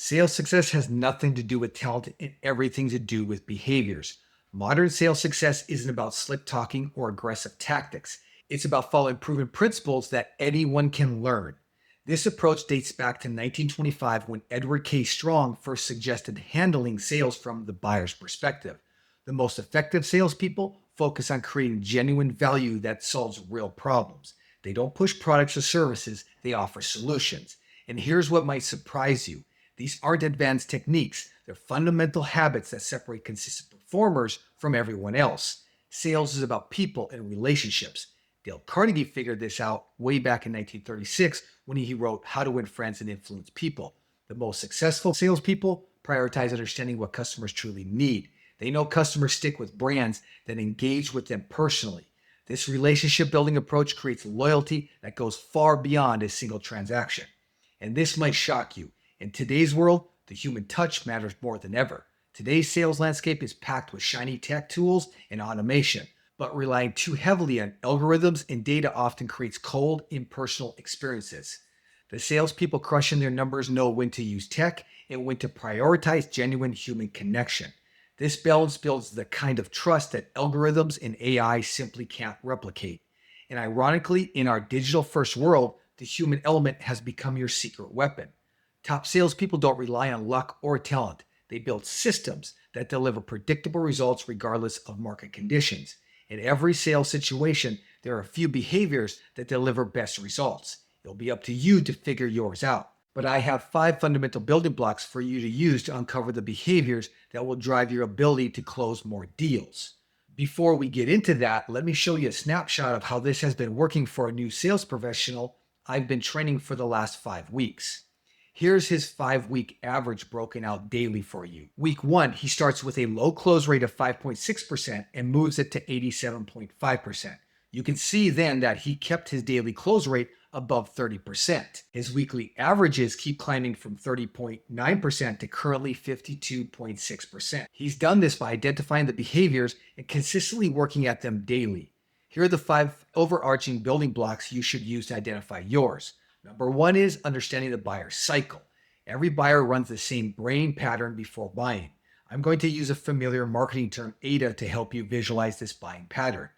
Sales success has nothing to do with talent and everything to do with behaviors. Modern sales success isn't about slick talking or aggressive tactics. It's about following proven principles that anyone can learn. This approach dates back to 1925 when Edward K. Strong first suggested handling sales from the buyer's perspective. The most effective salespeople focus on creating genuine value that solves real problems. They don't push products or services, they offer solutions. And here's what might surprise you: these aren't advanced techniques, they're fundamental habits that separate consistent performers from everyone else. Sales is about people and relationships. Dale Carnegie figured this out way back in 1936 when he wrote How to Win Friends and Influence People. The most successful salespeople prioritize understanding what customers truly need. They know customers stick with brands that engage with them personally. This relationship building approach creates loyalty that goes far beyond a single transaction. And this might shock you. In today's world, the human touch matters more than ever. Today's sales landscape is packed with shiny tech tools and automation, but relying too heavily on algorithms and data often creates cold, impersonal experiences. The salespeople crushing their numbers know when to use tech and when to prioritize genuine human connection. This balance builds the kind of trust that algorithms and AI simply can't replicate. And ironically, in our digital first world, the human element has become your secret weapon. Top salespeople don't rely on luck or talent. They build systems that deliver predictable results regardless of market conditions. In every sales situation, there are a few behaviors that deliver best results. It'll be up to you to figure yours out. But I have 5 fundamental building blocks for you to use to uncover the behaviors that will drive your ability to close more deals. Before we get into that, let me show you a snapshot of how this has been working for a new sales professional I've been training for the last 5 weeks. Here's his 5-week average broken out daily for you. Week 1, he starts with a low close rate of 5.6% and moves it to 87.5%. You can see then that he kept his daily close rate above 30%. His weekly averages keep climbing from 30.9% to currently 52.6%. He's done this by identifying the behaviors and consistently working at them daily. Here are the 5 overarching building blocks you should use to identify yours. Number 1 is understanding the buyer's cycle. Every buyer runs the same brain pattern before buying. I'm going to use a familiar marketing term, AIDA, to help you visualize this buying pattern.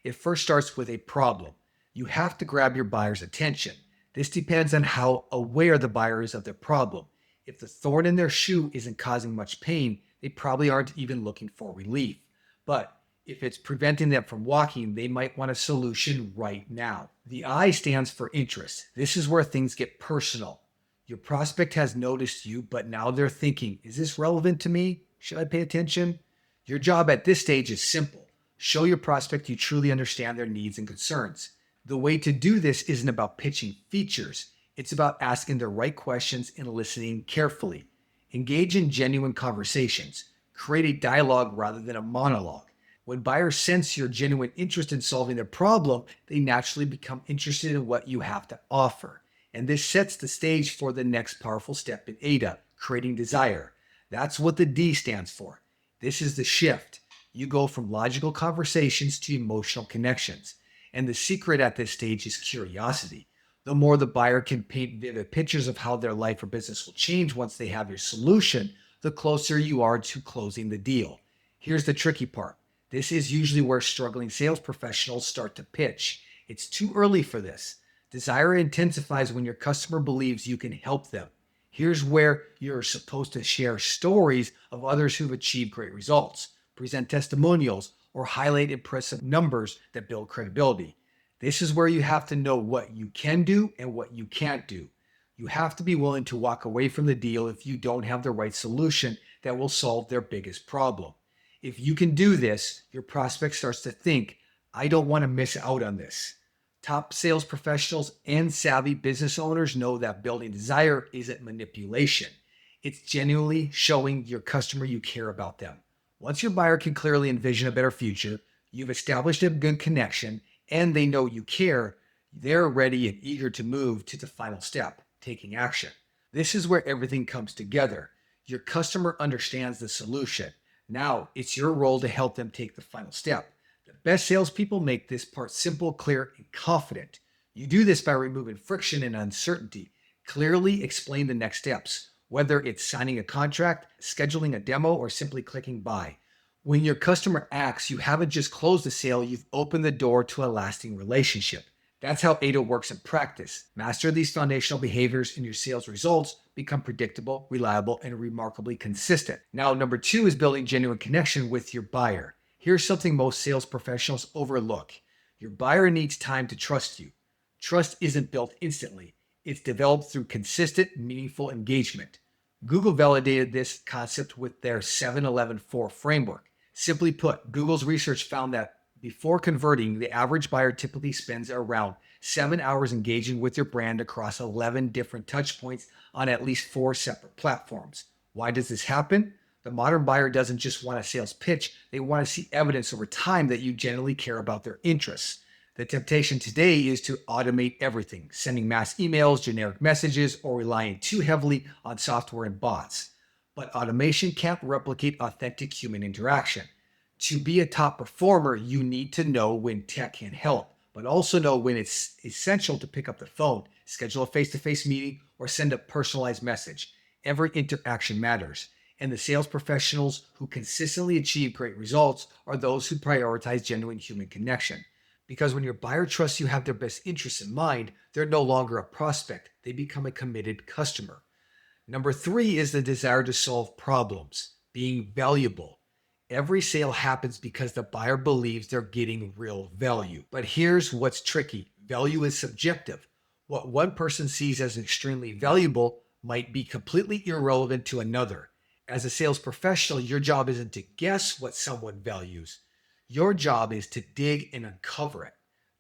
It first starts with a problem. You have to grab your buyer's attention. This depends on how aware the buyer is of their problem. If the thorn in their shoe isn't causing much pain, they probably aren't even looking for relief. But if it's preventing them from walking, they might want a solution right now. The I stands for interest. This is where things get personal. Your prospect has noticed you, but now they're thinking, is this relevant to me? Should I pay attention? Your job at this stage is simple. Show your prospect you truly understand their needs and concerns. The way to do this isn't about pitching features. It's about asking the right questions and listening carefully. Engage in genuine conversations. Create a dialogue rather than a monologue. When buyers sense your genuine interest in solving their problem, they naturally become interested in what you have to offer. And this sets the stage for the next powerful step in AIDA, creating desire. That's what the D stands for. This is the shift. You go from logical conversations to emotional connections. And the secret at this stage is curiosity. The more the buyer can paint vivid pictures of how their life or business will change once they have your solution, the closer you are to closing the deal. Here's the tricky part. This is usually where struggling sales professionals start to pitch. It's too early for this. Desire intensifies when your customer believes you can help them. Here's where you're supposed to share stories of others who've achieved great results, present testimonials, or highlight impressive numbers that build credibility. This is where you have to know what you can do and what you can't do. You have to be willing to walk away from the deal if you don't have the right solution that will solve their biggest problem. If you can do this, your prospect starts to think, I don't want to miss out on this. Top sales professionals and savvy business owners know that building desire isn't manipulation. It's genuinely showing your customer you care about them. Once your buyer can clearly envision a better future, you've established a good connection, and they know you care, they're ready and eager to move to the final step, taking action. This is where everything comes together. Your customer understands the solution. Now it's your role to help them take the final step. The best salespeople make this part simple, clear, and confident. You do this by removing friction and uncertainty. Clearly explain the next steps. whether it's signing a contract, scheduling a demo, or simply clicking buy. When your customer acts, you haven't just closed the sale, you've opened the door to a lasting relationship. That's how AIDA works in practice. Master these foundational behaviors and your sales results become predictable, reliable, and remarkably consistent. Now, number two is building genuine connection with your buyer. Here's something most sales professionals overlook. Your buyer needs time to trust you. Trust isn't built instantly. It's developed through consistent, meaningful engagement. Google validated this concept with their 7-11-4 framework. Simply put, Google's research found that before converting, the average buyer typically spends around 7 hours engaging with your brand across 11 different touchpoints on at least 4 separate platforms. Why does this happen? The modern buyer doesn't just want a sales pitch, they want to see evidence over time that you genuinely care about their interests. The temptation today is to automate everything, sending mass emails, generic messages, or relying too heavily on software and bots. But automation can't replicate authentic human interaction. To be a top performer, you need to know when tech can help, but also know when it's essential to pick up the phone, schedule a face-to-face meeting, or send a personalized message. Every interaction matters, and the sales professionals who consistently achieve great results are those who prioritize genuine human connection. Because when your buyer trusts you have their best interests in mind, they're no longer a prospect, they become a committed customer. Number three is the desire to solve problems, being valuable. Every sale happens because the buyer believes they're getting real value. But here's what's tricky. Value is subjective. What one person sees as extremely valuable might be completely irrelevant to another. As a sales professional, your job isn't to guess what someone values. Your job is to dig and uncover it.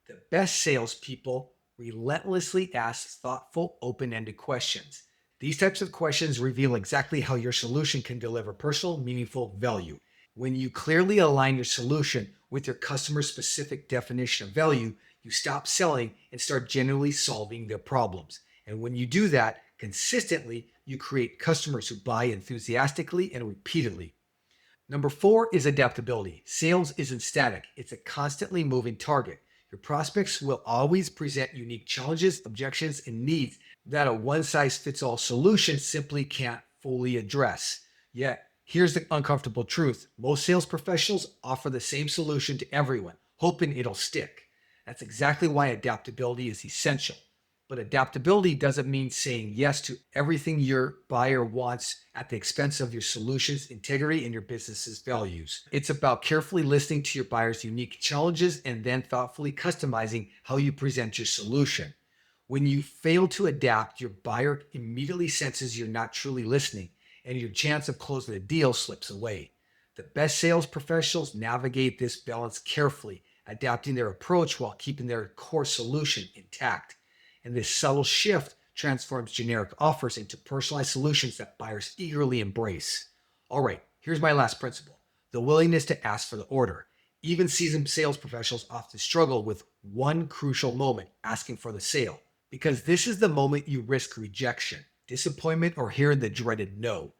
The best salespeople relentlessly ask thoughtful, open-ended questions. These types of questions reveal exactly how your solution can deliver personal, meaningful value. When you clearly align your solution with your customer's specific definition of value, you stop selling and start genuinely solving their problems. And when you do that consistently, you create customers who buy enthusiastically and repeatedly. Number four is adaptability. Sales isn't static, it's a constantly moving target. Your prospects will always present unique challenges, objections, and needs that a one-size-fits-all solution simply can't fully address. Yet, here's the uncomfortable truth. Most sales professionals offer the same solution to everyone, hoping it'll stick. That's exactly why adaptability is essential. But adaptability doesn't mean saying yes to everything your buyer wants at the expense of your solution's integrity and your business's values. It's about carefully listening to your buyer's unique challenges and then thoughtfully customizing how you present your solution. When you fail to adapt, your buyer immediately senses you're not truly listening, and your chance of closing the deal slips away. The best sales professionals navigate this balance carefully, adapting their approach while keeping their core solution intact. And this subtle shift transforms generic offers into personalized solutions that buyers eagerly embrace. All right, here's my last principle: the willingness to ask for the order. Even seasoned sales professionals often struggle with one crucial moment: asking for the sale, because this is the moment you risk rejection, disappointment, or hearing the dreaded no.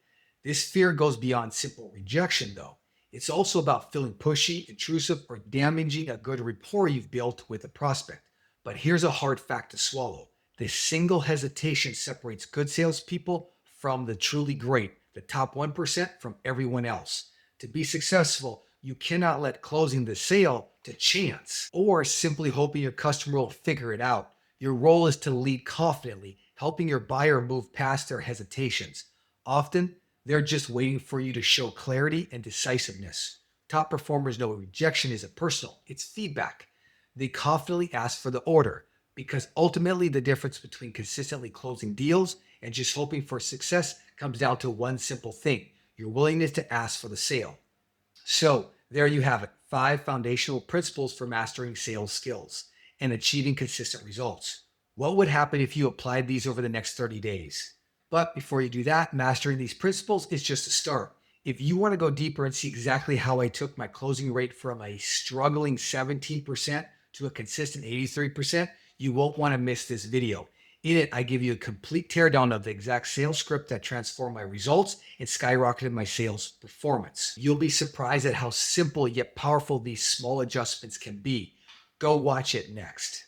This fear goes beyond simple rejection, though. It's also about feeling pushy, intrusive, or damaging a good rapport you've built with a prospect. But here's a hard fact to swallow. This single hesitation separates good salespeople from the truly great, the top 1% from everyone else. To be successful, you cannot let closing the sale to chance or simply hoping your customer will figure it out. Your role is to lead confidently, helping your buyer move past their hesitations. Often, they're just waiting for you to show clarity and decisiveness. Top performers know rejection isn't personal, it's feedback. They confidently ask for the order, because ultimately the difference between consistently closing deals and just hoping for success comes down to one simple thing: your willingness to ask for the sale. So there you have it, 5 foundational principles for mastering sales skills and achieving consistent results. What would happen if you applied these over the next 30 days? But before you do that, mastering these principles is just a start. If you want to go deeper and see exactly how I took my closing rate from a struggling 17% to a consistent 83%, you won't want to miss this video. In it, I give you a complete teardown of the exact sales script that transformed my results and skyrocketed my sales performance. You'll be surprised at how simple yet powerful these small adjustments can be. Go watch it next.